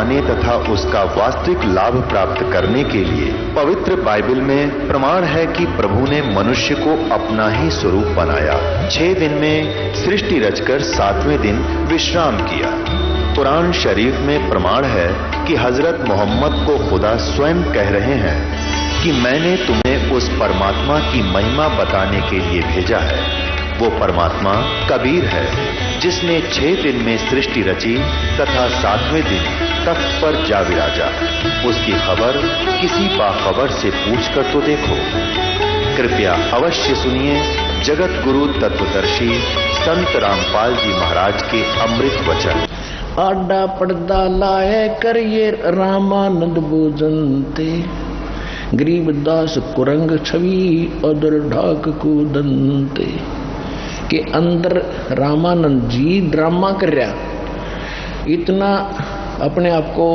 पाने तथा उसका वास्तविक लाभ प्राप्त करने के लिए पवित्र बाइबल में प्रमाण है कि प्रभु ने मनुष्य को अपना ही स्वरूप बनाया। 6 दिन में सृष्टि रचकर 7वें दिन विश्राम किया। कुरान शरीफ में प्रमाण है कि हजरत मोहम्मद को खुदा स्वयं कह रहे हैं कि मैंने तुम्हें उस परमात्मा की महिमा बताने के लिए भेजा है। वो परमात्मा कबीर है जिसने 6 दिन में सृष्टि रची तथा 7वें दिन तख्त पर जा विराजा। उसकी खबर किसी बाखबर से पूछकर तो देखो। कृपया अवश्य सुनिए जगत गुरु तत्वदर्शी संत रामपाल जी महाराज के अमृत वचन। आडा पर्दा लाए करिए रामानंद भोजनते, गरीबदास कुरंग छवि अदर ढाक कूदनते। के अंदर रामानंद जी ड्रामा कर रहा, इतना अपने आप को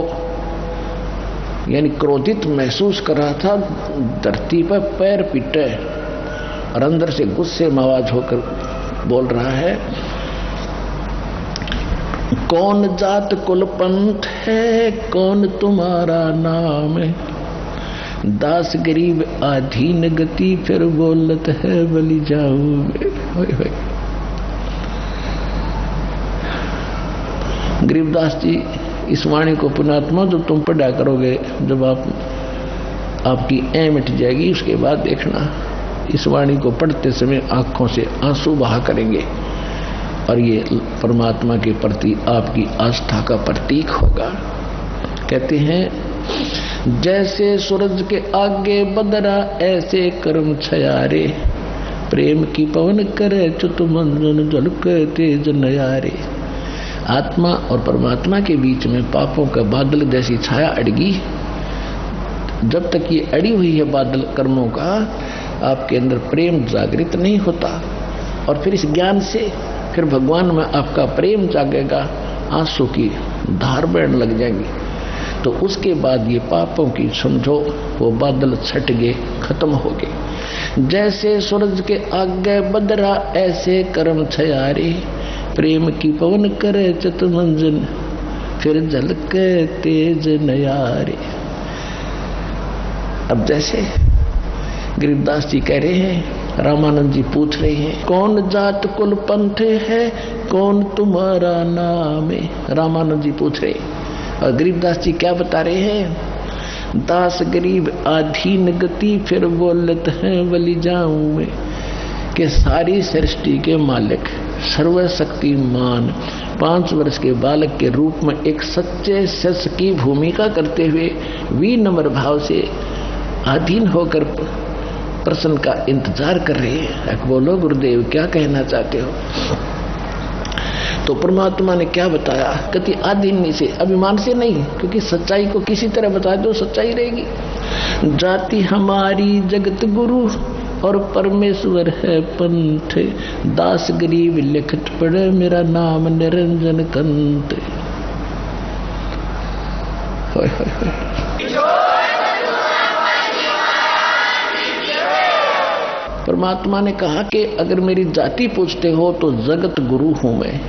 यानी क्रोधित महसूस कर रहा था, धरती पर पैर पीटे और अंदर से गुस्से में आवाज होकर बोल रहा है, कौन जात कुल पंथ है, कौन तुम्हारा नाम है, दास गरीब आधीन गति फिर बोलत है बलि जाऊं। गरीबदास जी इस वाणी को पुण्यात्मा जब तुम पढ़ा करोगे, जब आपकी ऐ मिट जाएगी, उसके बाद देखना इस वाणी को पढ़ते समय आंखों से आंसू बहा करेंगे और ये परमात्मा के प्रति आपकी आस्था का प्रतीक होगा। कहते हैं जैसे सूरज के आगे बदरा ऐसे कर्म छयारे, प्रेम की पवन करे चुत मंजन झलके तेज नयारे। आत्मा और परमात्मा के बीच में पापों का बादल जैसी छाया अड़गी। जब तक ये अड़ी हुई है बादल कर्मों का, आपके अंदर प्रेम जागृत नहीं होता और फिर इस ज्ञान से फिर भगवान में आपका प्रेम जागेगा, आंसू की धार बहने लग जाएंगी। तो उसके बाद ये पापों की समझो वो बादल छट गए, खत्म हो गए। जैसे सूरज के आगे बदरा ऐसे कर्म छयारे, प्रेम की पवन करे चित मंजन फिर झलके तेज नयारे। अब जैसे गरीबदास जी कह रहे हैं, रामानंद जी पूछ रहे हैं, कौन जात कुल पंथ है, कौन तुम्हारा नाम है। रामानंद जी पूछ रहे हैं और गरीबदास जी क्या बता रहे हैं, दास गरीब आधीन गति फिर बोलत है बलि जाऊं मैं। कि सारी सृष्टि के मालिक सर्वशक्तिमान 5 वर्ष के बालक के रूप में एक सच्चे शिष्य की भूमिका करते हुए विनम्र भाव से अधीन होकर प्रश्न का इंतजार कर रहे हैं। बोलो गुरुदेव क्या कहना चाहते हो। तो परमात्मा ने क्या बताया, कति आधीन से, अभिमान से नहीं, क्योंकि सच्चाई को किसी तरह बता दो सच्चाई रहेगी। जाति हमारी जगत गुरु और परमेश्वर है पंथ, दास गरीब लिखत पड़े मेरा नाम निरंजन कंत। परमात्मा ने कहा कि अगर मेरी जाति पूछते हो तो जगत गुरु हूं मैं,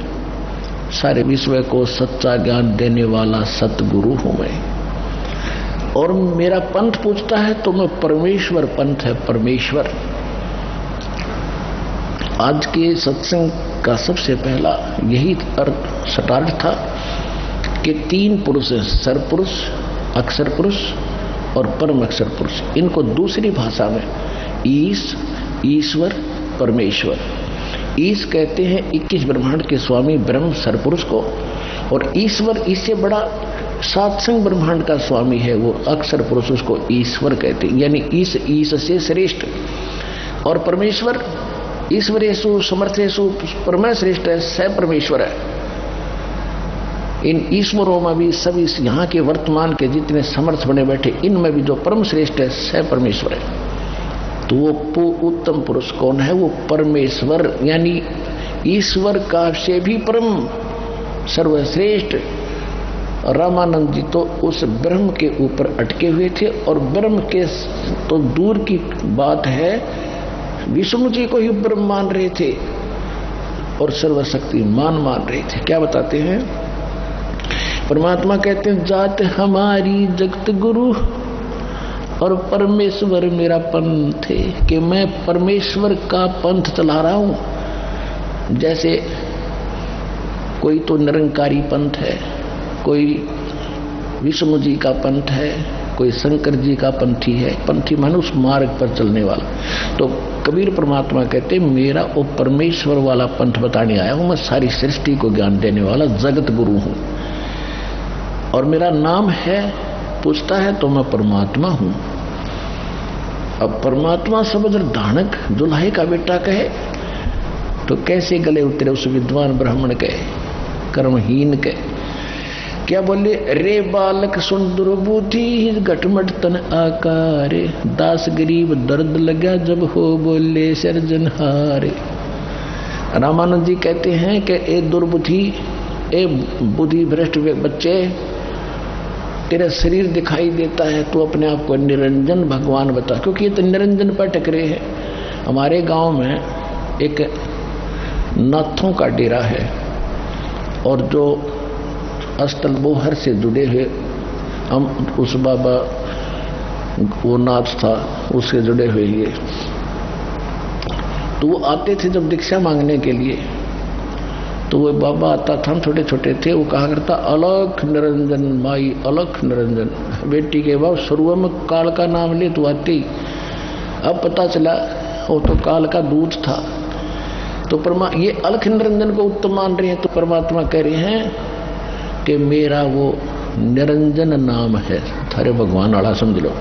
सारे विश्व को सच्चा ज्ञान देने वाला सतगुरु हूं मैं। और मेरा पंथ पूछता है तो मैं परमेश्वर पंथ है, परमेश्वर। आज के सत्संग का सबसे पहला यही अर्थ सटार्थ था कि 3 पुरुष हैं, सरपुरुष, अक्षर पुरुष और परम अक्षर पुरुष। इनको दूसरी भाषा में ईश्वर, परमेश्वर। ईश कहते हैं 21 ब्रह्मांड के स्वामी ब्रह्म सरपुरुष को, और ईश्वर इससे बड़ा सात्संग ब्रह्मांड का स्वामी है, वो अक्षर पुरुष, उसको ईश्वर कहते हैं, यानी ईश से श्रेष्ठ। और परमेश्वर ईश्वरेषु समर्थेषु परम श्रेष्ठ है, स परमेश्वर है। इन ईश्वरों में भी सभी यहाँ के वर्तमान के जितने समर्थ बने बैठे, इनमें भी जो परम श्रेष्ठ है स परमेश्वर है। तो वो उत्तम पुरुष कौन है, वो परमेश्वर, यानी ईश्वर का से भी परम सर्वश्रेष्ठ। रामानंद जी तो उस ब्रह्म के ऊपर अटके हुए थे, और ब्रह्म के तो दूर की बात है, विष्णु जी को ही ब्रह्म मान रहे थे और सर्वशक्तिमान मान रहे थे। क्या बताते हैं, परमात्मा कहते हैं जात हमारी जगत गुरु और परमेश्वर मेरा पंथ है, कि मैं परमेश्वर का पंथ चला रहा हूं। जैसे कोई तो निरंकारी पंथ है, कोई विष्णु जी का पंथ है, कोई शंकर जी का पंथी है। पंथी माने उस मार्ग पर चलने वाला। तो कबीर परमात्मा कहते मेरा वो परमेश्वर वाला पंथ बताने आया हूं, मैं सारी सृष्टि को ज्ञान देने वाला जगत गुरु हूं। और मेरा नाम है, पूछता है तो मैं परमात्मा हूं। अब परमात्मा समझ धानक दुल्हे का बेटा कहे तो कैसे गले उतरे उस विद्वान ब्राह्मण के, कर्महीन के। क्या बोले, रे बालक सुन दुर्बुद्धि घटमट तन आकारे, दास गरीब दर्द लगा जब हो बोले सर्जनहारे। रामानंद जी कहते हैं कि ए दुर्बुद्धि, ए बुद्धि भ्रष्ट बच्चे, तेरा शरीर दिखाई देता है, तू अपने आप को निरंजन भगवान बता, क्योंकि ये तो निरंजन पर टकरे है। हमारे गांव में एक नाथों का डेरा है और जो अस्तल बोहर से जुड़े हुए हम उस बाबा वो नाथ था उससे जुड़े हुए ये, तो वो आते थे जब दीक्षा मांगने के लिए, तो वो बाबा आता था, हम छोटे छोटे थे, वो कहा करता अलख निरंजन माई अलख निरंजन। बेटी के बाप शुरू में काल का नाम ले तो आते ही, अब पता चला वो तो काल का दूध था। तो ये अलख निरंजन को उत्तम मान रहे हैं, तो परमात्मा कह रहे हैं कि मेरा वो निरंजन नाम है, थारे भगवान वाला समझ लो।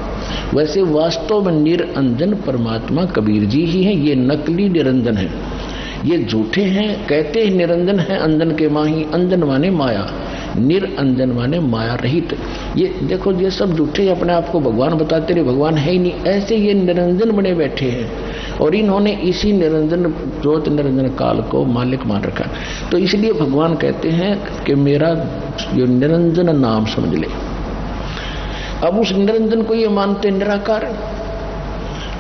वैसे वास्तव में निरंजन परमात्मा कबीर जी ही हैं, ये नकली निरंजन है, ये झूठे हैं। कहते हैं निरंजन है अंजन के माही, अंजन माने माया, निरंजन माने माया रहित। ये देखो ये सब झूठे अपने आप को भगवान बताते रहे, भगवान है ही नहीं, ऐसे ये निरंजन बने बैठे हैं और इन्होंने इसी निरंजन ज्योत निरंजन काल को मालिक मान रखा। तो इसलिए भगवान कहते हैं कि मेरा ये निरंजन नाम समझ ले। अब उस निरंजन को ये मानते निराकार।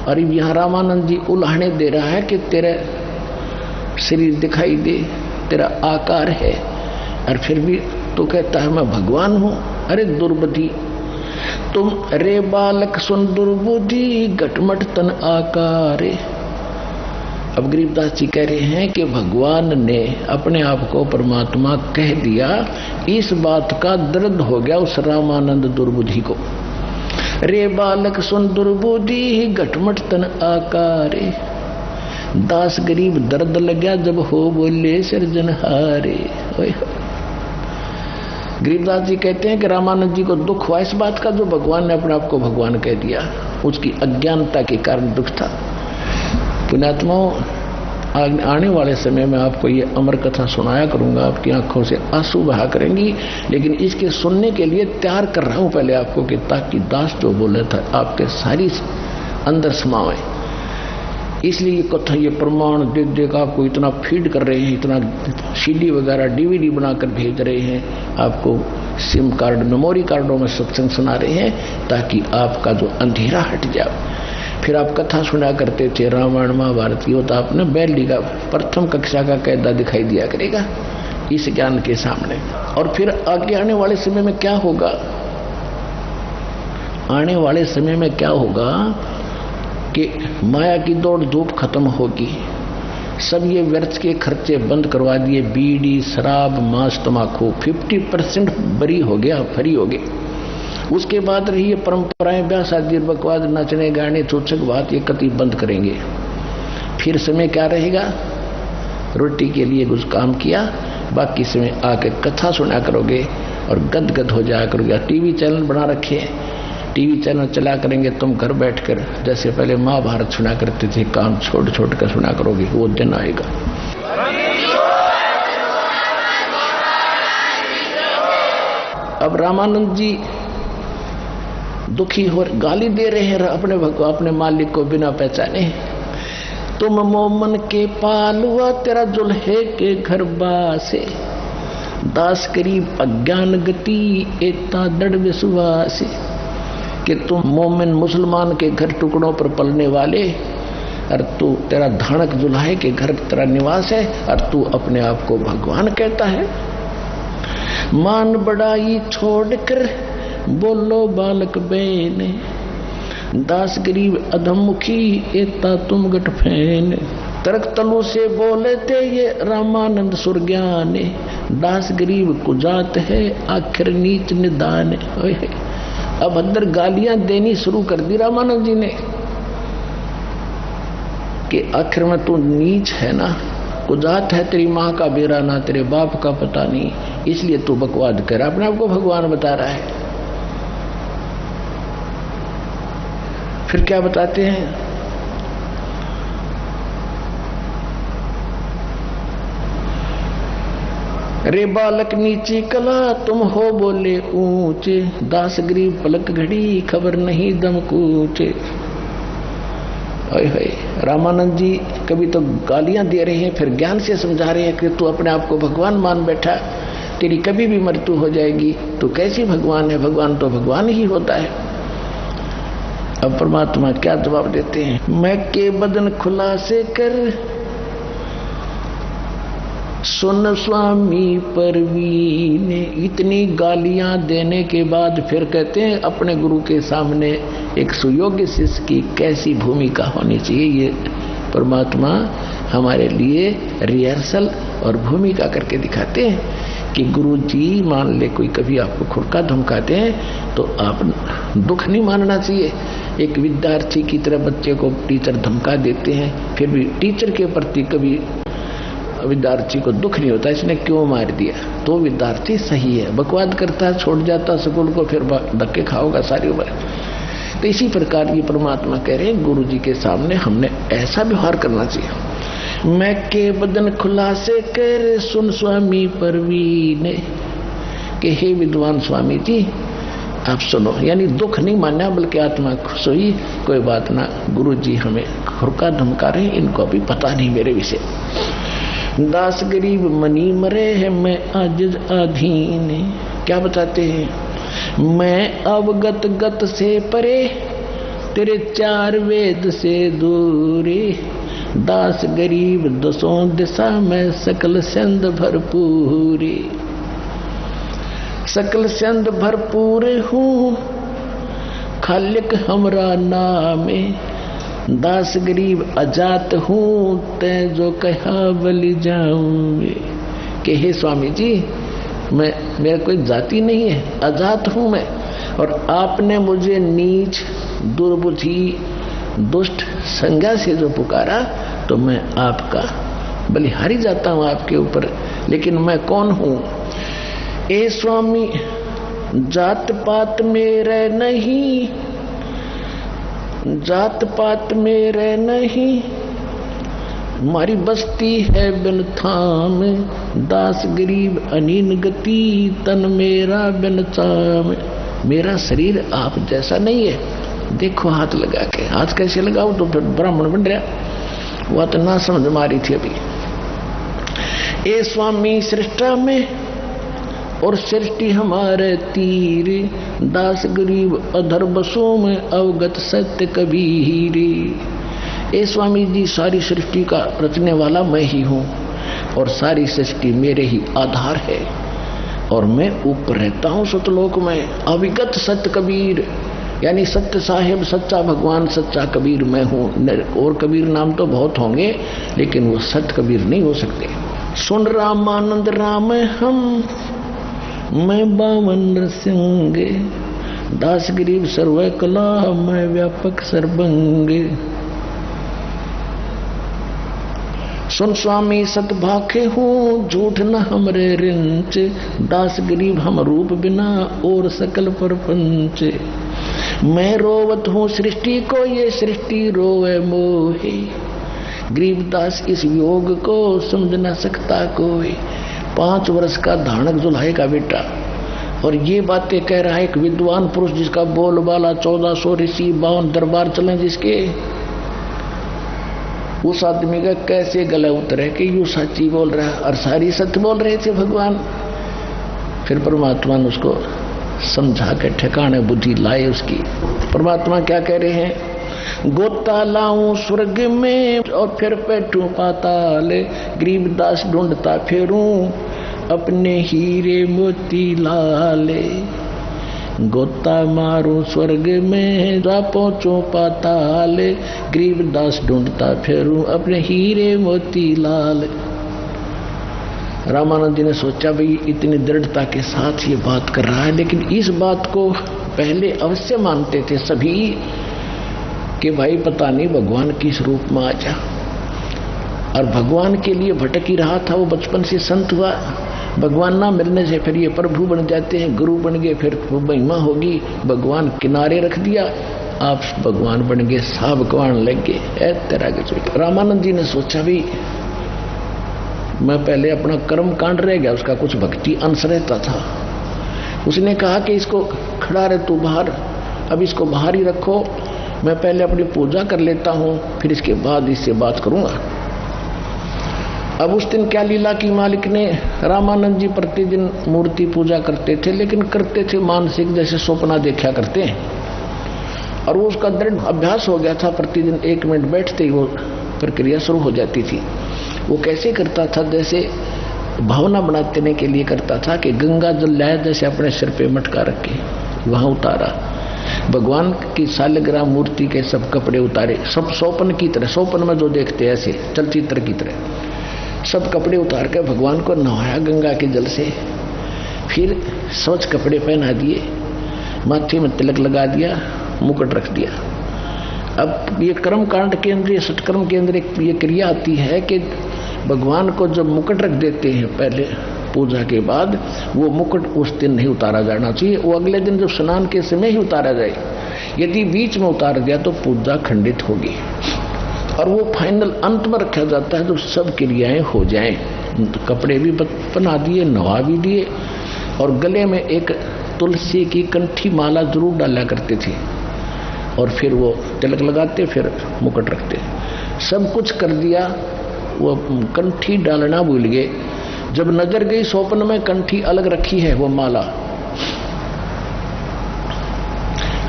और यहाँ रामानंद जी उल्हाने दे रहा है कि तेरे शरीर दिखाई दे, तेरा आकार है, और फिर भी तो कहता है मैं भगवान हूं। अरे दुर्बुद्धि तुम, रे बालक सुन दुर्बुद्धि घटमट तन आकारे। अब गरीबदास जी कह रहे हैं कि भगवान ने अपने आप को परमात्मा कह दिया, इस बात का दर्द हो गया उस रामानंद दुर्बुद्धि को। रे बालक सुन दुर्बुद्धि घटमट तन आकारे, दास गरीब दर्द लगा जब हो बोले सृजनहारे। गरीबदास जी कहते हैं कि रामानंद जी को दुख हुआ इस बात का, जो भगवान ने अपने आप को भगवान कह दिया, उसकी अज्ञानता के कारण दुख था। पुण्यात्माओं, आने वाले समय में आपको ये अमर कथा सुनाया करूंगा, आपकी आंखों से आंसू बहा करेंगी, लेकिन इसके सुनने के लिए तैयार कर रहा हूं पहले आपको, कि ताकि दास जो बोले था आपके सारी अंदर समावे। इसलिए कथा ये प्रमाण देख देख आपको इतना फीड कर रहे हैं, इतना सीडी वगैरह डीवीडी बनाकर भेज रहे हैं, आपको सिम कार्ड मेमोरी कार्डों में सत्संग सुना रहे हैं, ताकि आपका जो अंधेरा हट जाए। फिर आप कथा सुना करते थे रामायण महाभारत की, होता आपने बैली का प्रथम कक्षा का कायदा दिखाई दिया करेगा इस ज्ञान के सामने। और फिर आगे आने वाले समय में क्या होगा, आने वाले समय में क्या होगा कि माया की दौड़ धूप खत्म होगी, सब ये व्यर्थ के खर्चे बंद करवा दिए, बीड़ी शराब मांस तमाकू 50% बरी हो गया, फ्री हो गए। उसके बाद रही ये परंपराएं, ब्याह शादी बकवाद नचने गाने चूचक बात, ये कति बंद करेंगे। फिर समय क्या रहेगा, रोटी के लिए कुछ काम किया, बाकी समय आके कथा सुना करोगे और गदगद हो जाया करोगे। टीवी चैनल बना रखे, टीवी चैनल चला करेंगे, तुम घर बैठकर जैसे पहले महाभारत सुना करते थे, काम छोड़ छोड़ कर सुना करोगे, वो दिन आएगा। अब रामानंद जी दुखी हो, गाली दे रहे हैं अपने मालिक को बिना पहचाने। तुम मोमन के पालुआ तेरा जुल्हे के घर बासे, दास करीब अज्ञान गति एता दृढ़ विश्वास। कि तुम मोमिन मुसलमान के घर टुकड़ों पर पलने वाले, और तू तेरा धानक जुल्हे के घर तेरा निवास है, और तू अपने आप को भगवान कहता है। मान बड़ाई छोड़कर बोलो बालक बेने, दास गरीब अधमुखी एता तुम गट फैन। तर्क तलु से बोले थे ये रामानंद सुरज्ञाने, दास गरीब कुजात है आखिर नीच निदान। अब अंदर गालियां देनी शुरू कर दी रामानंद जी ने कि आखिर में तू नीच है ना, कुजात है, तेरी माँ का बेरा ना तेरे बाप का पता नहीं, इसलिए तू बकवाद कर, अपने आप को भगवान बता रहा है। फिर क्या बताते हैं, रे बालक नीची कला तुम हो बोले ऊंचे, दास गरीब पलक घड़ी खबर नहीं दम कूचे। रामानंद जी कभी तो गालियां दे रहे हैं, फिर ज्ञान से समझा रहे हैं कि तू अपने आप को भगवान मान बैठा, तेरी कभी भी मृत्यु हो जाएगी, तू कैसी भगवान है, भगवान तो भगवान ही होता है। अब परमात्मा क्या जवाब देते हैं, मैं के बदन खुलासे कर सुन स्वामी परवीन। इतनी गालियां देने के बाद फिर कहते हैं अपने गुरु के सामने एक सुयोग्य शिष्य की कैसी भूमिका होनी चाहिए, ये परमात्मा हमारे लिए रिहर्सल और भूमिका करके दिखाते हैं कि गुरु जी मान ले कोई कभी आपको खुरका धमकाते हैं तो आप दुख नहीं मानना चाहिए। एक विद्यार्थी की तरह बच्चे को टीचर धमका देते हैं, फिर भी टीचर के प्रति कभी विद्यार्थी को दुख नहीं होता इसने क्यों मार दिया, तो विद्यार्थी सही है, बकवाद करता है छोड़ जाता स्कूल को, फिर धक्के खाओगा सारी उम्र। तो इसी प्रकार ये परमात्मा कह रहे हैं गुरु जी के सामने हमने ऐसा व्यवहार करना चाहिए। मैं के बदन खुलासे कर सुन स्वामी परवीन, कि हे विद्वान स्वामी जी आप सुनो, यानी दुख नहीं मानना बल्कि आत्मा खुश हुई, कोई बात ना, गुरु जी हमें खुरका धमका रहे, इनको अभी पता नहीं मेरे विषय। दास गरीब मनी मरे है मैं आजिज अधीन, क्या बताते हैं, मैं अवगत गत से परे तेरे चार वेद से दूरी, दास गरीब दसों दिशा में सकल संद भरपूरी, सकल संद भरपूर हूँ खालिक हमरा नामे, दास गरीब अजात हूँ ते जो कहा बलि जाऊंगे। कि हे स्वामी जी मेरा कोई जाति नहीं है, अजात हूँ मैं, और आपने मुझे नीच दुर्बुद्धि दुष्ट संज्ञा से जो पुकारा तो मैं आपका बलिहारी जाता हूँ आपके ऊपर। लेकिन मैं कौन हूँ, ए स्वामी जात पात मेरे नहीं, जात पात मेरे नहीं, हमारी बस्ती है बिन थाम, दास गरीब अनीन गति तन मेरा बिन चाम। मेरा शरीर आप जैसा नहीं है, देखो हाथ लगा के, हाथ कैसे लगाओ तो फिर ब्राह्मण बन रहा, वह तो ना समझ मारी थी अभी। ए स्वामी सृष्टा में और सृष्टि हमारे तीर, दास गरीब अधर बसों में अवगत सत्य कबीर। ए स्वामी जी सारी सृष्टि का रचने वाला मैं ही हूँ और सारी सृष्टि मेरे ही आधार है, और मैं ऊपर रहता हूँ सतलोक में। अविगत सत्य कबीर, यानी सत्य साहिब सच्चा भगवान सच्चा कबीर मैं हूँ। और कबीर नाम तो बहुत होंगे लेकिन वो सत्य कबीर नहीं हो सकते। सुन रामानंद राम हम मैं बावन सिंह, दास गरीब सर्व कला मैं व्यापक सर्वंग। सुन स्वामी सतभाखे हूँ झूठ न हमरे रिंच, दास गरीब हम रूप बिना और सकल परपंच। मैं रोवत हूँ सृष्टि को ये सृष्टि रोवे मोहे, गरीबदास इस योग को समझ न सकता कोई। 5 वर्ष का धानक जुल्हे का बेटा और ये बातें कह रहा है एक विद्वान पुरुष जिसका बोलबाला 1400 ऋषि 52 दरबार चले जिसके। उस आदमी का कैसे गला उतरे कि यू सच्ची बोल रहा है, और सारी सत्य बोल रहे थे भगवान। फिर परमात्मा ने उसको समझा के ठिकाने बुद्धि लाए उसकी। परमात्मा क्या कह रहे हैं, गोता लाऊं स्वर्ग में और फिर बैठूं पाताल, गरीबदास ढूंढता फिरूं अपने हीरे मोती लाले, गोता मारो स्वर्ग में जा पहुंचो पाताल, गरीबदास ढूंढता फिरूं अपने हीरे मोती लाल। रामानंद जी ने सोचा भाई इतनी दृढ़ता के साथ ये बात कर रहा है, लेकिन इस बात को पहले अवश्य मानते थे सभी कि भाई पता नहीं भगवान किस रूप में आ जा, और भगवान के लिए भटक ही रहा था। वो बचपन से संत हुआ, भगवान ना मिलने से फिर ये प्रभु बन जाते हैं, गुरु बन गए, फिर वो महिमा होगी, भगवान किनारे रख दिया, आप भगवान बन गए, सा भगवान लग गए। तरह के रामानंद जी ने सोचा भी मैं पहले अपना कर्म कांड रह गया, उसका कुछ भक्ति अंश रहता था। उसने कहा कि इसको खड़ा रहे तू बाहर, अब इसको बाहर ही रखो, मैं पहले अपनी पूजा कर लेता हूं, फिर इसके बाद इससे बात करूंगा। अब उस दिन क्या लीला की मालिक ने, रामानंद जी प्रतिदिन मूर्ति पूजा करते थे, लेकिन करते थे मानसिक, जैसे सपना देखा करते हैं, और वो उसका दृढ़ अभ्यास हो गया था। प्रतिदिन 1 मिनट बैठते ही वो प्रक्रिया शुरू हो जाती थी। वो कैसे करता था, जैसे भावना बनाने के लिए करता था कि गंगा जल लाया, जैसे अपने सिर पे मटका रखे वहां उतारा, भगवान की सालग्राह मूर्ति के सब कपड़े उतारे, सब सोपन की तरह, सोपन में जो देखते हैं ऐसे चलचित्र की तरह, सब कपड़े उतार कर भगवान को नहाया गंगा के जल से, फिर स्वच्छ कपड़े पहना दिए, माथे में तिलक लगा दिया, मुकुट रख दिया। अब ये कर्म कांड के अंदर, सत्कर्म के अंदर ये क्रिया आती है कि भगवान को जब मुकुट रख देते हैं पहले पूजा के बाद, वो मुकुट उस दिन नहीं उतारा जाना चाहिए, वो अगले दिन जब स्नान के समय ही उतारा जाए। यदि बीच में उतार दिया तो पूजा खंडित होगी, और वो फाइनल अंत में रखा जाता है जब सब क्रियाएं हो जाएं। तो कपड़े भी बना दिए, नवा भी दिए, और गले में एक तुलसी की कंठी माला जरूर डाला करते थे, और फिर वो तिलक लगाते, फिर मुकुट रखते। सब कुछ कर दिया, वो कंठी डालना भूल गए। जब नजर गई सोपन में कंठी अलग रखी है वो माला,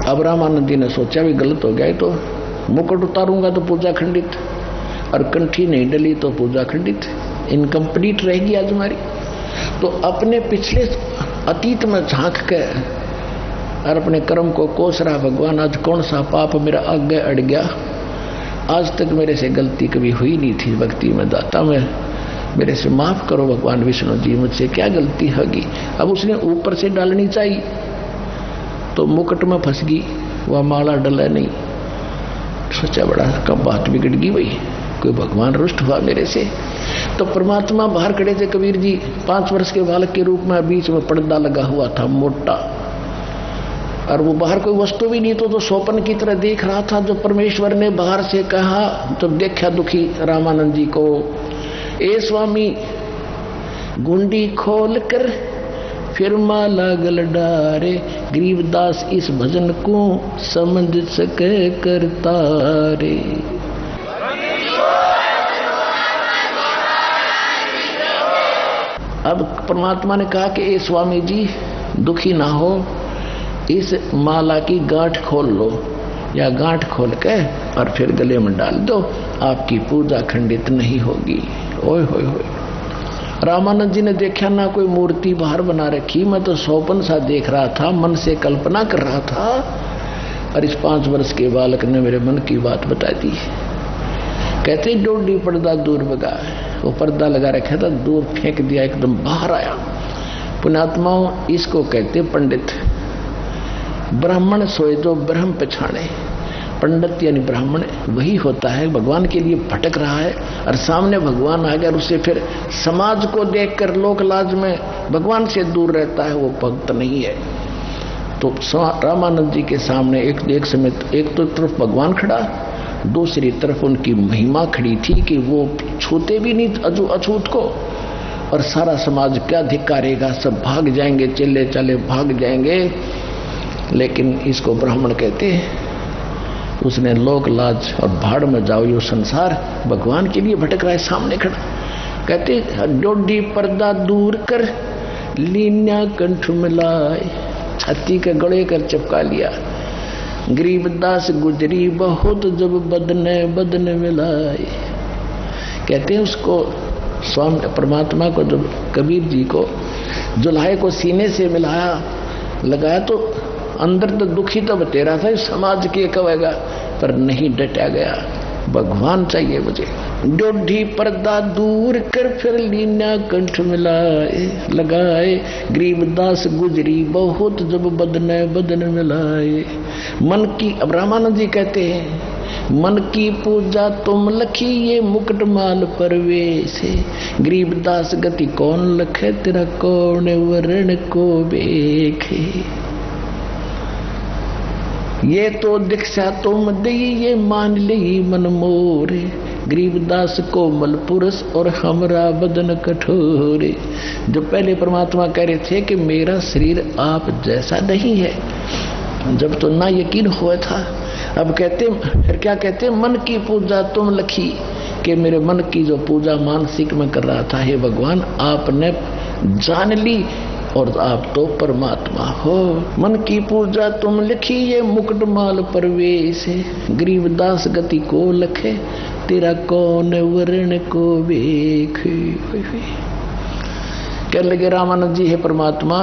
अब रामानंद जी ने सोचा भी गलत हो गया, तो मुकुट उतारूंगा तो पूजा खंडित, और कंठी नहीं डली तो पूजा खंडित, इनकम्प्लीट रहेगी आज हमारी। तो अपने पिछले अतीत में झांक के और अपने कर्म को कोस रहा, भगवान आज कौन सा पाप मेरा आगे अड़ गया, आज तक मेरे से गलती कभी हुई नहीं थी, भक्ति में दाता मैं, मेरे से माफ करो भगवान विष्णु जी, मुझसे क्या गलती होगी। अब उसने ऊपर से डालनी चाहिए तो मुकुट में फंस गई, वह माला डला नहीं। सोचा बड़ा कब बात बिगड़ गई भाई, कोई भगवान रुष्ट हुआ मेरे से। तो परमात्मा बाहर खड़े थे कबीर जी, 5 वर्ष के बालक के रूप में, बीच में पर्दा लगा हुआ था मोटा, और वो बाहर कोई वस्तु भी नहीं, तो सोपन की तरह देख रहा था। जो परमेश्वर ने बाहर से कहा, जब देखा दुखी रामानंद जी को, ए स्वामी गुंडी खोल कर फिर माला गल डारे, गरीबदास इस भजन को समझ सके करता रे। अब परमात्मा ने कहा कि ए स्वामी जी दुखी ना हो, इस माला की गांठ खोल लो, या गांठ खोल के और फिर गले में डाल दो, आपकी पूजा खंडित नहीं होगी। ओए होए होए, रामानंद जी ने देखा ना कोई मूर्ति बाहर बना रखी, मैं तो सोपन सा देख रहा था, मन से कल्पना कर रहा था, और इस 5 वर्ष के बालक ने मेरे मन की बात बता दी। कहते डोडी पर्दा दूर भगा, वो पर्दा लगा रखा था, दूर फेंक दिया, एकदम बाहर आया। पुण्यात्माओं, इसको कहते पंडित। ब्राह्मण सोए जो ब्रह्म पछाणे, पंडित यानी ब्राह्मण वही होता है, भगवान के लिए भटक रहा है, और सामने भगवान आ गया, और उससे फिर समाज को देखकर लोक लाज में भगवान से दूर रहता है, वो भक्त नहीं है। तो रामानंद जी के सामने एक समय एक तो तरफ भगवान खड़ा, दूसरी तरफ उनकी महिमा खड़ी थी कि वो छूते भी नहीं अछूत को, और सारा समाज क्या धिक्कारेगा, सब भाग जाएंगे, चले चले भाग जाएंगे। लेकिन इसको ब्राह्मण कहते हैं। उसने लोक लाज और भाड़ में जाओ यो संसार, भगवान के लिए भटक रहा है, सामने खड़ा। कहते डोडी पर्दा दूर कर लीन्या कंठ मिलाए, छाती के गले कर चिपका लिया। गरीबदास गुजरी बहुत जब बदने बदने मिलाए। कहते हैं उसको स्वामी परमात्मा को जब कबीर जी को जुल्हे को सीने से मिलाया लगाया तो अंदर तो दुखी तो बतेरा था, समाज के कहेगा, पर नहीं डटा गया, भगवान चाहिए मुझे। डोढ़ी पर्दा दूर कर फिर लीना कंठ मिलाए लगाए, गरीबदास गुजरी बहुत जब बदन मिलाए। मन की, अब रामानंद जी कहते हैं, मन की पूजा तुम लखी ये मुकुट माल परवेश, गरीबदास गति कौन लखे तेरा कौन वरण को बेखे। ये तो दीक्षा तुम दई ये मान ली मन मोरे, गरीबदास कोमल पुरुष और हमरा बदन कठोरे। जो पहले परमात्मा कह रहे थे कि मेरा शरीर आप जैसा नहीं है, जब तो ना यकीन हुआ था, अब कहते फिर क्या कहते, मन की पूजा तुम लखी, कि मेरे मन की जो पूजा मानसिक में कर रहा था, हे भगवान आपने जान ली और आप तो परमात्मा हो। मन की पूजा तुम लिखी ये मुकुट माल परवेश, गरीबदास गति को लखे तेरा कौन वरण को बेखे। कह लगे रामानंद जी, हे परमात्मा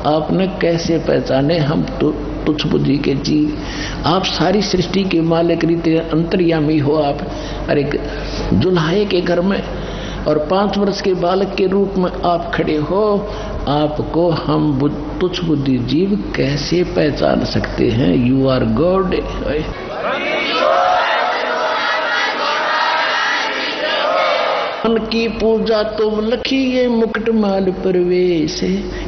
आपने कैसे पहचाने हम तो तुच्छ बुद्धि के जीव, आप सारी सृष्टि के मालिक रीते अंतर्यामी हो। आप अरे जुल्हे के घर में और 5 वर्ष के बालक के रूप में आप खड़े हो, आपको हम तुच्छ बुद्धि जीव कैसे पहचान सकते हैं। You are God. मन की पूजा तुम लखी ये मुकुट माल परवेश,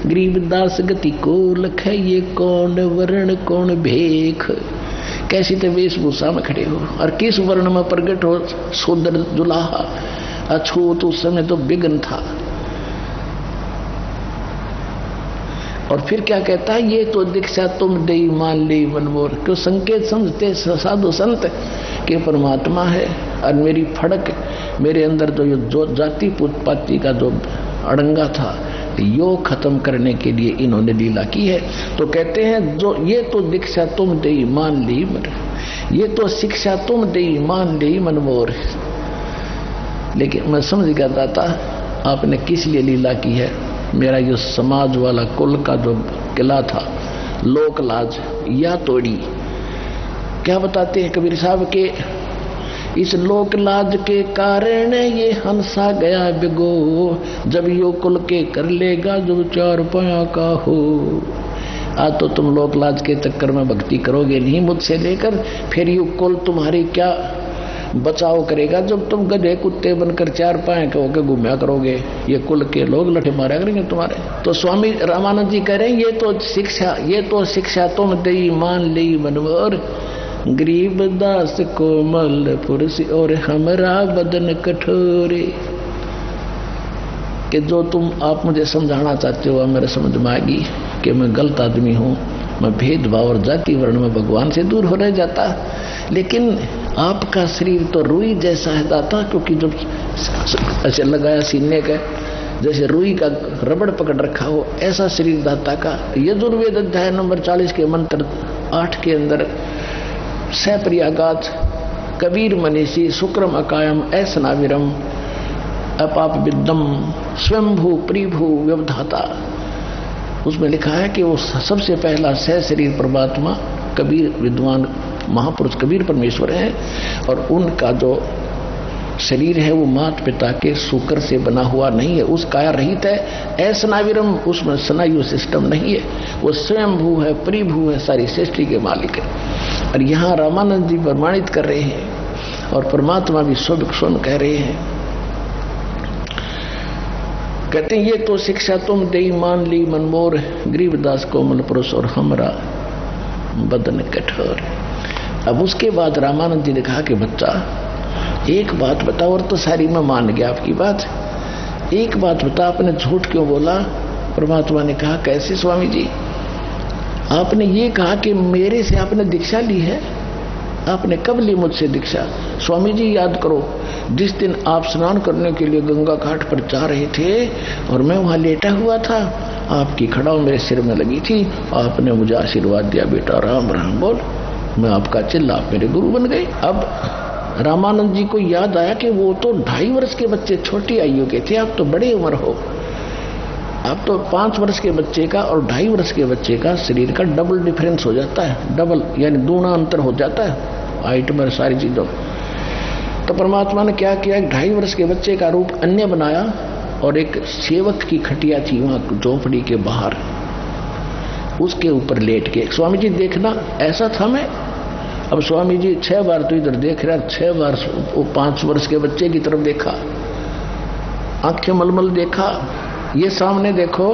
गरीबदास गति को लखे ये कौन वर्ण कौन भेख। कैसी तो वेशभूषा में खड़े हो और किस वर्ण में प्रकट हो, सुंदर दुल्हा अछूत, उस समय तो विघ्न था। और फिर क्या कहता है, ये तो दीक्षा तुम दई मान ली मनमोर। क्यों संकेत समझते साधु संत के परमात्मा है और मेरी फड़क, मेरे अंदर जो जाति पुतपाती का जो अड़ंगा था, यो खत्म करने के लिए इन्होंने लीला की है। तो कहते हैं जो ये तो दीक्षा तुम दई मान ली मन, ये तो शिक्षा तुम दई मान ली मनमोर। लेकिन मैं समझ गया दाता आपने किस लिए लीला की है। मेरा जो समाज वाला कुल का जो किला था, लोक लाज या तोड़ी। क्या बताते हैं कबीर साहब के, इस लोक लाज के कारण ये हंसा गया बिगो, जब यो कुल के कर लेगा जो 4 पाया का हो। आज तो तुम लोक लाज के चक्कर में भक्ति करोगे नहीं मुझसे लेकर, फिर यो कुल तुम्हारी क्या बचाव करेगा जब तुम गधे कुत्ते बनकर 4 पाए के होकर घूमया करोगे। ये कुल के लोग लठे मारा करेंगे तुम्हारे। तो स्वामी रामानंद जी कह रहे हैं, ये तो शिक्षा तुम दई मान ली मनोर, गरीबदास कोमल पुरुष और हमरा बदन कठोरे। कि जो तुम आप मुझे समझाना चाहते हो मेरे समझ में आएगी कि मैं गलत आदमी हूँ, मैं भेदभाव और जाति वर्ण में भगवान से दूर हो रह जाता। लेकिन आपका शरीर तो रुई जैसा है दाता, क्योंकि जब ऐसे लगाया सीने का जैसे रुई का रबड़ पकड़ रखा हो, ऐसा शरीर दाता का। यजुर्वेद अध्याय नंबर 40 के मंत्र 8 के अंदर सप्रियागात कबीर मनीषी शुक्रम अकायम ऐसनाविरम अपाप विद्दम स्वयंभू प्रिभू व्यवधाता, उसमें लिखा है कि वो सबसे पहला शरीर परमात्मा कबीर विद्वान महापुरुष कबीर परमेश्वर है, और उनका जो शरीर है वो माता पिता के शुक्र से बना हुआ नहीं है, उस काया रहित है। ऐसनाविरम, उसमें स्नायु सिस्टम नहीं है, वो स्वयंभू है, परिभू है, सारी सृष्टि के मालिक है। और यहाँ रामानंद जी प्रमाणित कर रहे हैं और परमात्मा भी स्वयं कह रहे हैं, कहते हैं ये तो शिक्षा तुम दई मान ली मनमोर, गरीबदास कोमल पुरुष और हमरा बदन कठोर। अब उसके बाद रामानंद जी ने कहा कि बच्चा एक बात बता, और तो सारी मैं मान गया आपकी बात, एक बात बता, आपने झूठ क्यों बोला। परमात्मा ने कहा कैसे स्वामी जी, आपने ये कहा कि मेरे से आपने दीक्षा ली है, आपने कब ली मुझसे दीक्षा। स्वामी जी याद करो, जिस दिन आप स्नान करने के लिए गंगा घाट पर जा रहे थे और मैं वहां लेटा हुआ था, आपकी खड़ाऊ मेरे सिर में लगी थी, आपने मुझे आशीर्वाद दिया, बेटा राम राम बोल, मैं आपका चिल्ला, आप मेरे गुरु बन गए। अब रामानंद जी को याद आया कि वो तो 2.5 वर्ष के बच्चे छोटी आयु के थे, आप तो बड़ी उम्र हो। अब तो 5 वर्ष के बच्चे का और 2.5 वर्ष के बच्चे का शरीर का डबल डिफरेंस हो जाता है, डबल यानी दूना अंतर हो जाता है हाइट में, सारी चीजों। तो परमात्मा ने क्या किया, 2.5 वर्ष के बच्चे का रूप अन्य बनाया और एक सेवक की खटिया थी वहां झोपड़ी के बाहर, उसके ऊपर लेट के स्वामी जी देखना ऐसा था मैं। अब स्वामी जी 6 बार तो इधर देख रहा, 6 बार वो 5 वर्ष के बच्चे की तरफ देखा, आंखें मलमल देखा। ये सामने देखो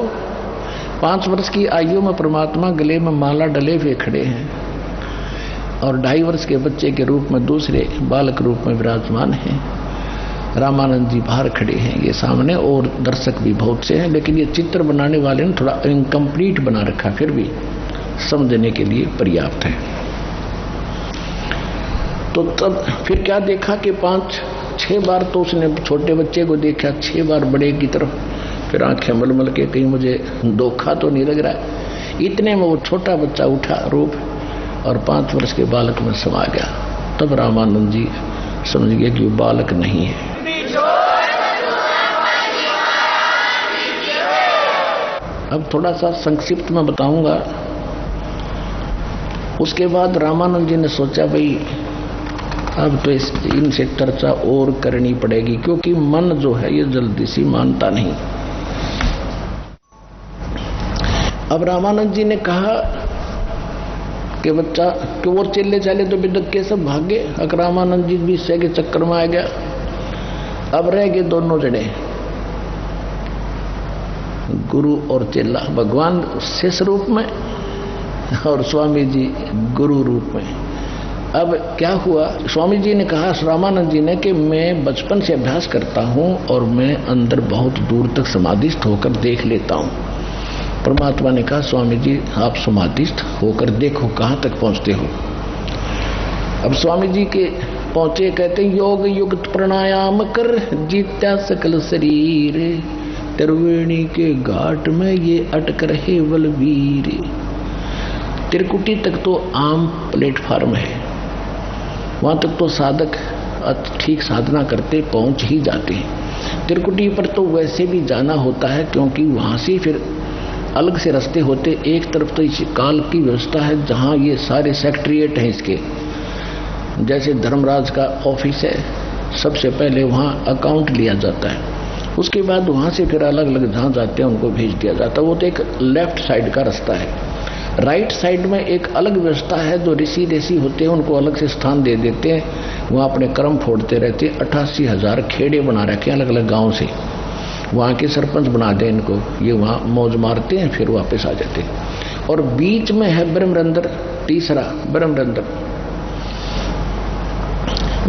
5 वर्ष की आयु में परमात्मा गले में माला डले हुए खड़े हैं और 2.5 वर्ष के बच्चे के रूप में दूसरे बालक रूप में विराजमान हैं। रामानंद जी बाहर खड़े हैं ये सामने, और दर्शक भी बहुत से हैं, लेकिन ये चित्र बनाने वाले ने थोड़ा इनकम्प्लीट बना रखा, फिर भी समझने के लिए पर्याप्त है। तो तब फिर क्या देखा कि 5-6 बार तो उसने छोटे बच्चे को देखा, 6 बार बड़े की तरफ, फिर आंखें मलमल के कहीं मुझे धोखा तो नहीं लग रहा है। इतने में वो छोटा बच्चा उठा रूप और 5 वर्ष के बालक में समा गया। तब रामानंद जी समझ गए कि वो बालक नहीं है। अब थोड़ा सा संक्षिप्त में बताऊंगा। उसके बाद रामानंद जी ने सोचा भाई अब तो इनसे चर्चा और करनी पड़ेगी, क्योंकि मन जो है ये जल्दी सी मानता नहीं। अब रामानंद जी ने कहा कि बच्चा कि वो चेले चाले तो बिदक के सब भागे, अगर रामानंद जी भी से के चक्कर में आ गया। अब रह गए दोनों जड़े, गुरु और चेला, भगवान शिष्य रूप में और स्वामी जी गुरु रूप में। अब क्या हुआ, स्वामी जी ने कहा रामानंद जी ने कि मैं बचपन से अभ्यास करता हूं और मैं अंदर बहुत दूर तक समाधिस्थ होकर देख लेता हूं। परमात्मा ने कहा स्वामी जी आप समाधिस्थ होकर देखो कहां तक पहुंचते हो। अब स्वामी जी के पहुंचे, कहते योग युक्त प्राणायाम कर जीत्या सकल शरीर, त्रिवेणी के घाट में ये अटक रहे बलवीर। त्रिकुटी तक तो आम प्लेटफार्म है, वहां तक तो साधक ठीक साधना करते पहुंच ही जाते हैं। त्रिकुटी पर तो वैसे भी जाना होता है, क्योंकि वहां से फिर अलग से रास्ते होते। एक तरफ तो इस काल की व्यवस्था है जहां ये सारे सेक्रेटरिएट हैं इसके, जैसे धर्मराज का ऑफिस है, सबसे पहले वहां अकाउंट लिया जाता है, उसके बाद वहां से फिर अलग अलग जहां जाते हैं उनको भेज दिया जाता है। वो तो एक लेफ्ट साइड का रास्ता है। राइट साइड में एक अलग व्यवस्था है, जो ऋषि होते हैं उनको अलग से स्थान दे देते हैं, वहाँ अपने कर्म फोड़ते रहते। 88,000 खेड़े बना रखे अलग अलग गांव से, वहाँ के सरपंच बना दें इनको, ये वहाँ मौज मारते हैं फिर वापस आ जाते हैं। और बीच में है ब्रह्मरंध्र, तीसरा ब्रह्मरंध्र।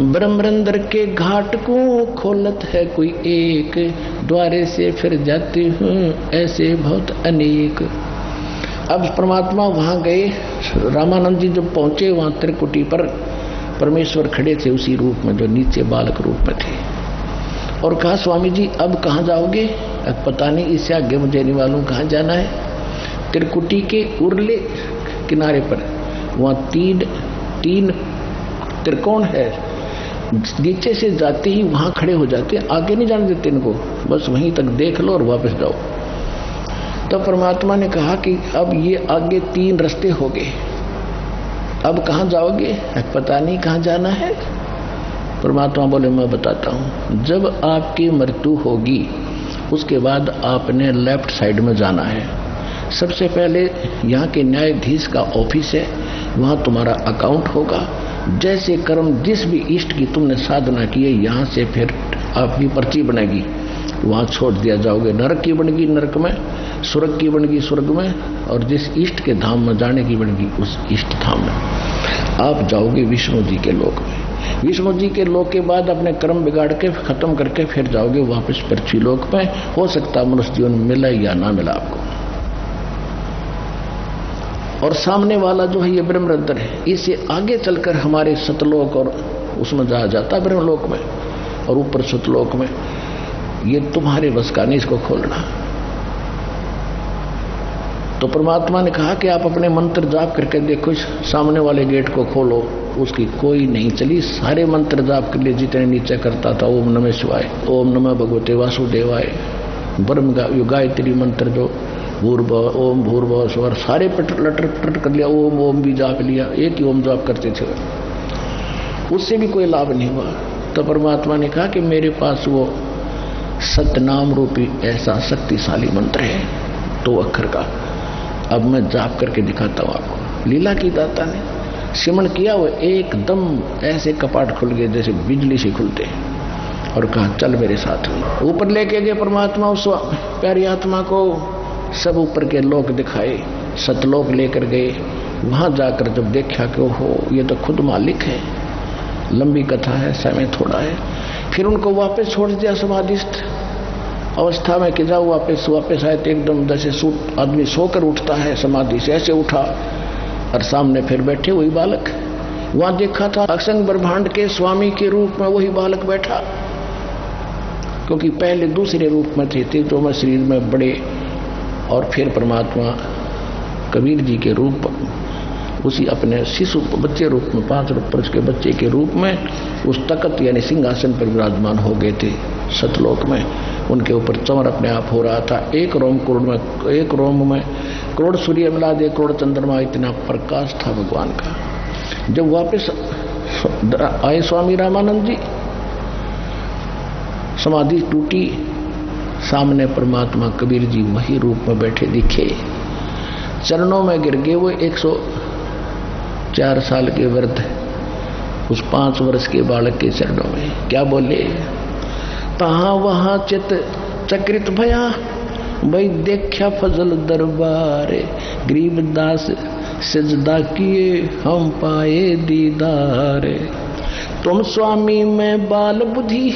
ब्रह्मरंध्र के घाट को खोलत है कोई एक, द्वारे से फिर जाते हूँ ऐसे बहुत अनेक। अब परमात्मा वहां गए, रामानंद जी जब पहुंचे वहां त्रिकुटी पर परमेश्वर खड़े थे उसी रूप में जो नीचे बालक रूप में थे, और कहा स्वामी जी अब कहाँ जाओगे। अब पता नहीं, इससे आगे मुझे नहीं मालूम कहाँ जाना है। त्रिकुटी के उरले किनारे पर वहां तीन त्रिकोण है, नीचे से जाते ही वहां खड़े हो जाते, आगे नहीं जाने देते इनको, बस वहीं तक देख लो और वापस जाओ। तब परमात्मा ने कहा कि अब ये आगे 3 रास्ते हो गए, अब कहाँ जाओगे। पता नहीं कहाँ जाना है। परमात्मा बोले मैं बताता हूँ, जब आपकी मृत्यु होगी उसके बाद आपने लेफ्ट साइड में जाना है। सबसे पहले यहाँ के न्यायाधीश का ऑफिस है, वहाँ तुम्हारा अकाउंट होगा। जैसे कर्म जिस भी इष्ट की तुमने साधना की है, यहाँ से फिर आपकी पर्ची बनेगी, वहाँ छोड़ दिया जाओगे। नरक की बनेगी नरक में, स्वर्ग की बनेगी स्वर्ग में, और जिस इष्ट के धाम में जाने की बनेगी उस इष्ट धाम में आप जाओगे विष्णु जी के लोक में। विष्णु जी के लोक के बाद अपने कर्म बिगाड़ के खत्म करके फिर जाओगे वापस पृथ्वी लोक में। हो सकता मनुष्य जीवन मिला या ना मिला आपको। और सामने वाला जो है ये ब्रह्मरंध्र है, इससे आगे चलकर हमारे सतलोक और उसमें जाया जाता है ब्रह्मलोक में, और ऊपर सतलोक में। ये तुम्हारे बस का नहीं इसको खोलना। तो परमात्मा ने कहा कि आप अपने मंत्र जाप करके देखो, सामने वाले गेट को खोलो। उसकी कोई नहीं चली। सारे मंत्र जाप के लिए जितने नीचे करता था, ओम नमः शिवाय, ओम नमः भगवते वासुदेवाय, ब्रह्म गायत्री मंत्र जो भूर्भुवः ओम भूर्भुवः स्वः, सारे लटर पटर कर लिया। ओम ओम भी जाप लिया, एक ही ओम जाप करते थे, उससे भी कोई लाभ नहीं हुआ। तो परमात्मा ने कहा कि मेरे पास वो सतनाम रूपी ऐसा शक्तिशाली मंत्र है, तो अक्षर का, अब मैं जाप करके दिखाता हूँ आपको। लीला की दाता ने सिमरण किया, वो एकदम ऐसे कपाट खुल गए जैसे बिजली से खुलते हैं, और कहा चल मेरे साथ। ऊपर लेके गए परमात्मा उस प्यारी आत्मा को, सब ऊपर के लोक दिखाए, सतलोक लेकर गए। वहां जाकर जब देखा कि ओहो ये तो खुद मालिक है। लंबी कथा है, समय थोड़ा है। फिर उनको वापस छोड़ दिया समाधिस्थ अवस्था में कि जाओ वापस आए। तो एकदम जैसे आदमी सोकर उठता है समाधि से, ऐसे उठा और सामने फिर बैठे वही बालक। वहां देखा था असंग ब्रह्मांड के स्वामी के रूप में वही बालक बैठा, क्योंकि पहले दूसरे रूप में थे जो मैं शरीर में बड़े, और फिर परमात्मा कबीर जी के रूप उसी अपने शिशु बच्चे रूप में 5 वर्ष के बच्चे के रूप में उस तकत यानी सिंहासन पर विराजमान हो गए थे सतलोक में। उनके ऊपर चमर अपने आप हो रहा था। एक रोम में करोड़ सूर्य मिला दे, करोड़ चंद्रमा, इतना प्रकाश था भगवान का। जब वापस आए स्वामी रामानंद जी, समाधि टूटी, सामने परमात्मा कबीर जी वही रूप में बैठे दिखे। चरणों में गिर गए वो 104 साल के वृद्ध उस 5 वर्ष के बालक के चरणों में। क्या बोले? तहाँ वहाँ चित चक्रित भया, भाई देखा फजल दरबारे, गरीबदास सजदा किए हम पाए दीदारे। तुम स्वामी में बाल बुद्धि,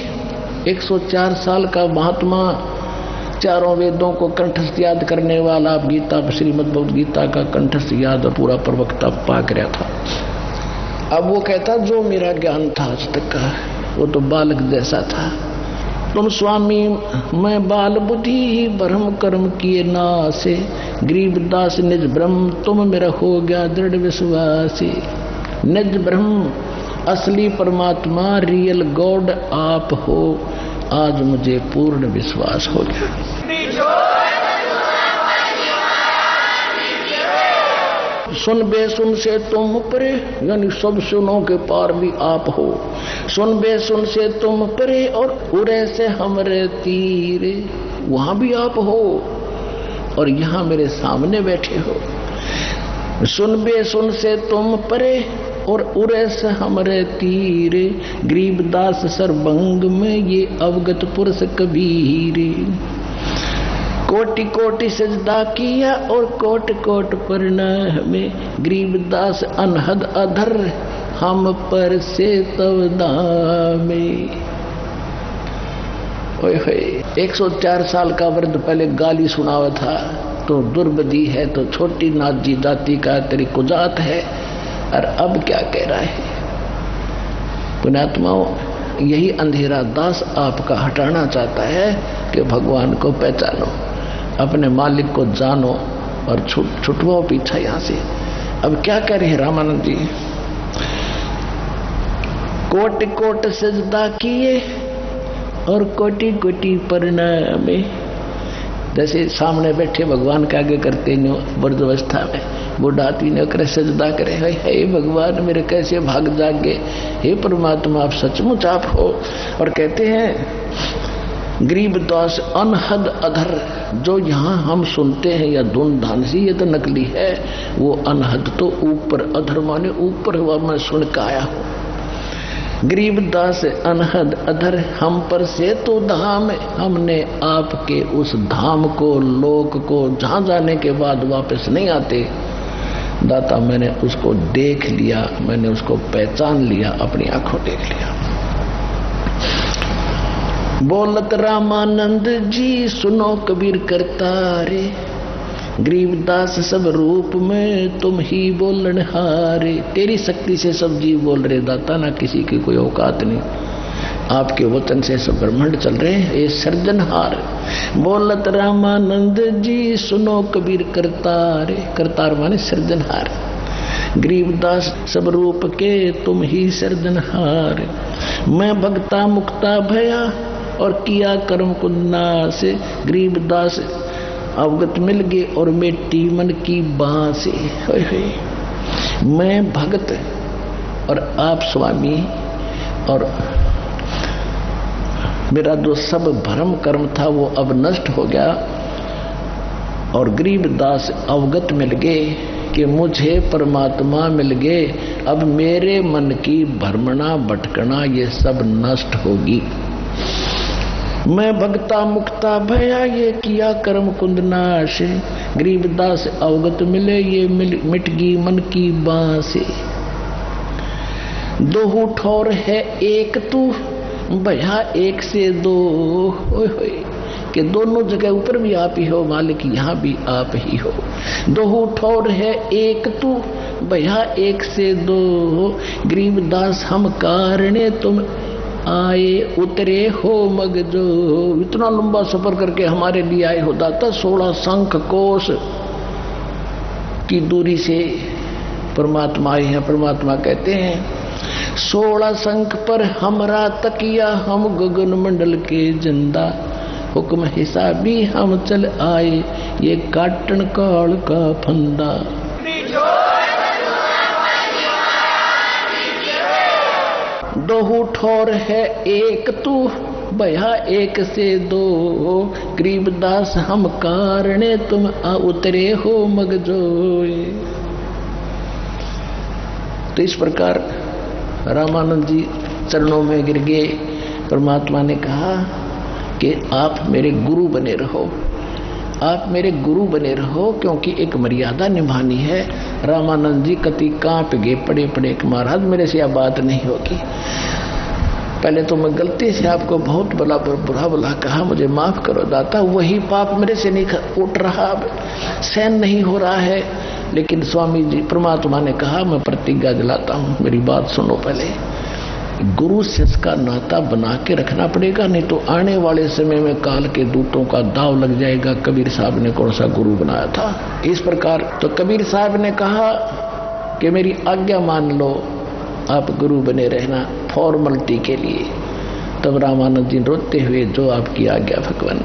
104 साल का महात्मा, चारों वेदों को कंठस्थ याद करने वाला, गीता श्रीमद् भगवद गीता का कंठस्थ याद और पूरा प्रवक्ता पाक रहा था। अब वो कहता जो मेरा ज्ञान था आज तक का वो तो बालक जैसा था। तुम स्वामी मैं बाल बुद्धि, ब्रह्म कर्म किए नासे, गरीबदास निज ब्रह्म तुम मेरा हो गया दृढ़ विश्वासी। निज ब्रह्म असली परमात्मा रियल गॉड आप हो, आज मुझे पूर्ण विश्वास हो गया। सुन बे सुन से तुम परे, यानी सब सुनों के पार भी आप हो। सुन बे सुन से तुम परे और उरे से हमरे तीरे, वहां भी आप हो और यहाँ मेरे सामने बैठे हो। सुन बे सुन से तुम परे और उरे से हमरे तीरे, गरीबदास सरभंग में ये अवगत पुरुष कबीरे। कोटि कोटि सजदा किया और कोट कोट प्रणाम में, गरीबदास अनहद अधर हम पर से तवदामे। 104 साल का वृद्ध पहले गाली सुनावा था, तो दुर्बदी है, तो छोटी नाजी जाति का तेरी कुजात है, और अब क्या कह रहा है? पुण्यात्माओं, यही अंधेरा दास आपका हटाना चाहता है कि भगवान को पहचानो, अपने मालिक को जानो और छुटवाओ पीछा यहां से। अब क्या कह रहे हैं रामानंद जी? कोटि कोट सजदा किए और कोटि कोटि प्रणाम। जैसे सामने बैठे भगवान के आगे करते नो वृद्धावस्था में, बूढ़ा आदमी ने करे सजदा करे, हे भगवान मेरे कैसे भाग जाग गए, हे परमात्मा आप सचमुच आप हो। और कहते हैं गरीबदास अनहद अधर, जो यहाँ हम सुनते हैं या धुन धानसी ये तो नकली है, वो अनहद तो ऊपर, अधर माने ऊपर हुआ, मैं सुन के आया हूँ। गरीबदास अनहद अधर हम पर से तो धाम, हमने आपके उस धाम को, लोक को, जहाँ जाने के बाद वापस नहीं आते दाता, मैंने उसको देख लिया, मैंने उसको पहचान लिया, अपनी आंखों देख लिया। बोलत रामानंद जी सुनो कबीर करतारे, गरीबदास सब रूप में तुम ही बोलन हारे। तेरी शक्ति से सब जीव बोल रहे दाता, ना किसी की कोई औकात नहीं। आपके वचन से सब ब्रह्मांड चल रहे हैं। ये सृजनहार बोलत रामानंद जी सुनो कबीर करतार। करतार माने सृजनहार। गरीबदास सब रूप के तुम ही सृजनहार। मैं भक्ता मुक्ता भया और किया कर्म कुन्नास। गरीबदास अवगत मिल गए और मेटी मन की बांस। मैं भगत और आप स्वामी, और मेरा जो सब भ्रम कर्म था वो अब नष्ट हो गया। और गरीबदास अवगत मिल गए कि मुझे परमात्मा मिल गए। अब मेरे मन की भ्रमणा भटकना ये सब नष्ट होगी। मैं भक्ता मुक्ता भया ये किया कर्म कुंदनाश। गरीबदास अवगत मिले ये मिट गई मन की बांस। दो ठौर है एक तू भया एक से दो। होय कि दोनों जगह ऊपर भी आप ही हो मालिक, यहाँ भी आप ही हो। दो ठौर है एक तू भया एक से दो। गरीबदास हम कारणे तुम आए उतरे हो मगजो। इतना लंबा सफर करके हमारे लिए आए हो दाता। 16 शंख कोश की दूरी से परमात्मा आए हैं। परमात्मा कहते हैं 16 शंख पर हमरा तकिया हम गगन मंडल के जिंदा। हुक्म हिसाबी हम चल आए ये काटन काल का फंदा। दो ठौर है एक तू भया एक से दो। गरीबदास हम कारणे तुम आ उतरे हो मगजोए। तो इस प्रकार रामानंद जी चरणों में गिर गए। परमात्मा ने कहा कि आप मेरे गुरु बने रहो, आप मेरे गुरु बने रहो, क्योंकि एक मर्यादा निभानी है। रामानंद जी कति कांप गए, पड़े पड़े कि महाराज मेरे से यह बात नहीं होगी। पहले तो मैं गलती से आपको बहुत बुरा भला कहा, मुझे माफ करो दाता। वही पाप मेरे से नहीं उठ रहा, सहन नहीं हो रहा है। लेकिन स्वामी जी परमात्मा ने कहा मैं प्रतिज्ञा दिलाता हूँ, मेरी बात सुनो। पहले गुरु शिष्य का नाता बना के रखना पड़ेगा, नहीं तो आने वाले समय में काल के दूतों का दाव लग जाएगा। कबीर साहब ने कौन सा गुरु बनाया था। इस प्रकार तो कबीर साहब ने कहा कि मेरी आज्ञा मान लो, आप गुरु बने रहना फॉर्मलिटी के लिए। तब रामानंद जी रोते हुए जो आपकी आज्ञा भगवान,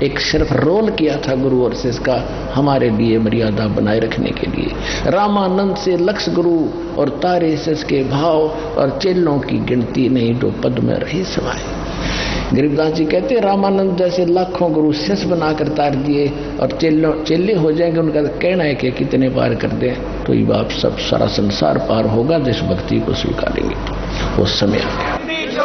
एक सिर्फ रोल किया था गुरु और शिष्य का हमारे लिए मर्यादा बनाए रखने के लिए। रामानंद से लक्ष्य गुरु और तारे शिष्य के भाव और चेलों की गिनती नहीं जो पद में रही समाये। गरीबदास जी कहते रामानंद जैसे लाखों गुरु शिष्य बनाकर तार दिए और चेले हो जाएंगे, उनका कहना है कि कितने पार कर दें तो ये बाप सब सारा संसार पार होगा जिस भक्ति को स्वीकारेंगे। वो समय आ गया।